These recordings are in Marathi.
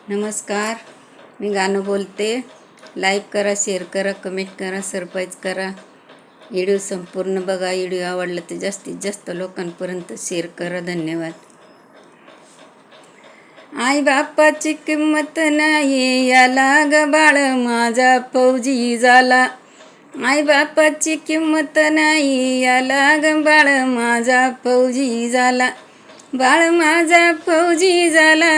नमस्कार. मी गाणं बोलते. लाईक करा, शेअर करा, कमेंट करा, सरप्राईज करा. व्हिडिओ संपूर्ण बघा. व्हिडिओ आवडला तर जास्तीत जास्त लोकांपर्यंत शेअर करा. धन्यवाद. आई बापाची किंमत नाही याला ग बाळ माझा फौजी झाला. आई बापाची किंमत नाही याला ग बाळ माझा फौजी झाला. बाळ माझा फौजी झाला,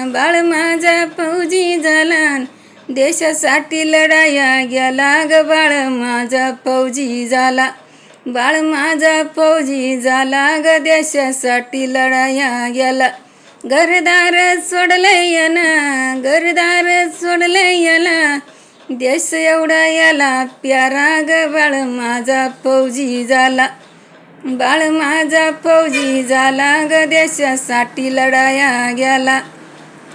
बाळ माझा फौजी झाला. देशासाठी लढाया गेला ग बाळ माझा फौजी झाला. बाळ माझा फौजी झाला ग देशासाठी लढाया गेला. घरदार सोडलं याला, घरदार सोडलं याला. देश एवढा याला प्यारा ग बाळ माझा फौजी झाला. बाळ माझा फौजी झाला ग देशासाठी लढाया गेला.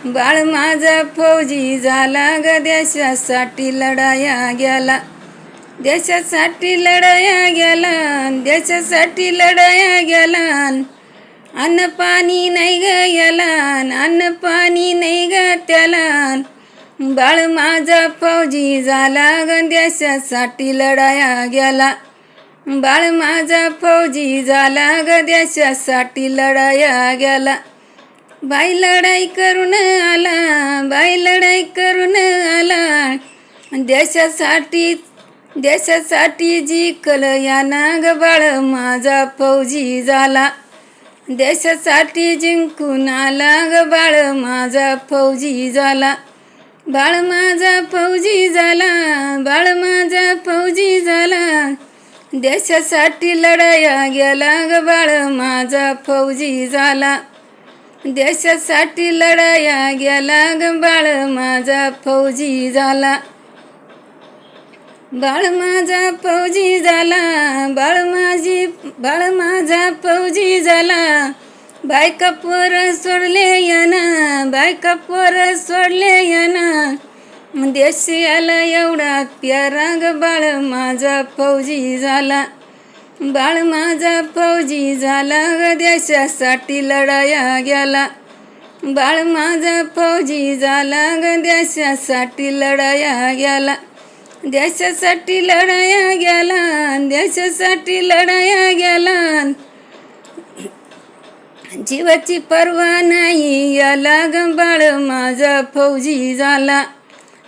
बाळ माझा फौजी झाला ग देशासाठी लढाया गेला. देशासाठी लढाया गेला, देशासाठी लढाया गेला. अन्न पाणी नाही ग याला, अन्न पाणी नाही ग त्याला. बाळ माझा फौजी झाला ग देशासाठी लढाया गेला. बाळ माझा फौजी झाला ग देशासाठी लढाया गेला. बाई लढाई करून आला, बाई लढाई करून आला. देशासाठी देशासाठी जिंकल याना ग बाळ माझा फौजी झाला. देशासाठी जिंकून आला ग बाळ माझा फौजी झाला. बाळ माझा फौजी झाला, बाळ माझा फौजी झाला. देशासाठी लढाया गेला ग बाळ माझा फौजी झाला. देशासाठी लढाया गेला ग बाळ माझा फौजी झाला. बाळ माझा फौजी झाला, बाळ माझा फौजी झाला. बायका पोरं सोडले याना, बायका पोरं सोडले याना. देश आला एवढा प्यारा ग बाळ माझा फौजी झाला. बाळ माझा फौजी झाला ग देशासाठी लढाया गेला. बाळ माझा फौजी झाला ग देशासाठी लढाया गेला. देशासाठी लढाया गेला, देशासाठी लढाया गेला. जीवाची पर्वा नाही याला ग बाळ माझा फौजी झाला.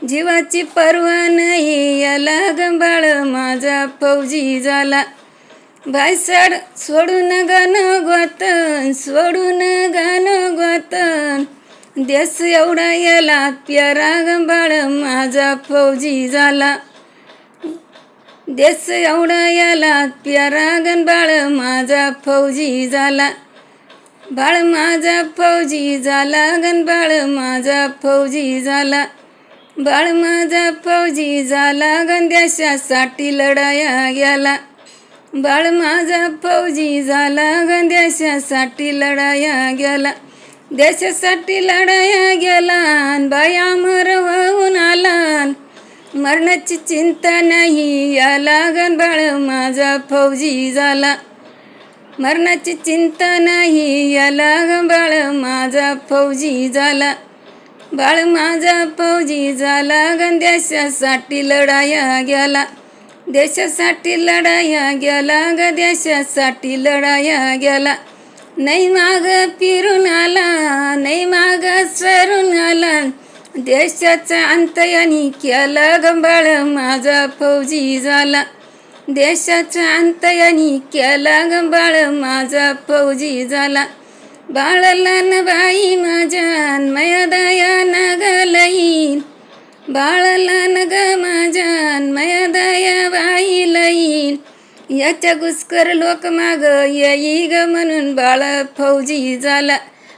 जीवाची पर्वा नाही याला ग बाळ माझा फौजी झाला. बाय सोडून गाणं गोतन, सोडून गाणं गोतन. देश एवढा याला प्यारा ग बाळ माझा फौजी झाला. देश एवढा याला प्यारा ग बाळ माझा फौजी झाला. बाळ माझा फौजी झाला ग बाळ माझा फौजी झाला. बाळ माझा फौजी झाला ग देशासाठी लढाया गेला. बाळ माझा फौजी झाला ग देशासाठी लढाया गेला. देशासाठी लढाया गेला. बाई अमर होऊन आला. मरणाची चिंता नाही याला ग बाळ माझा फौजी झाला. मरणाची चिंता नाही याला ग बाळ माझा फौजी झाला. बाळ माझा फौजी झाला ग देशासाठी लढाया गेला. देशासाठी लढाया गेला ग देशासाठी लढाया गेला. नाही माग फिरून आला, नाही माग सरून आला. देशाचा अंत यांनी केला ग बाळ माझा फौजी झाला. देशाचा अंत यांनी केला ग बाळ माझा फौजी झाला. बाळाला न बाई माझ्या माया दया नागलईन. बाळाला न ग माझ्या माया दया बाई लईन. याच्या घुसकर लोक माग येई ग म्हणून बाळ फौजी झाला.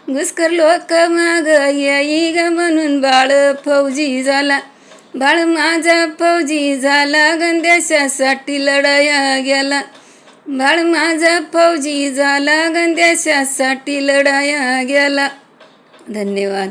घुसकर लोक माग येई ग म्हणून बाळ फौजी झाला. बाळ माझा फौजी झाला ग देशासाठी लढाया गेला. बाळ माझा फौजी झाला ग देशासाठी लढाया गेला. धन्यवाद.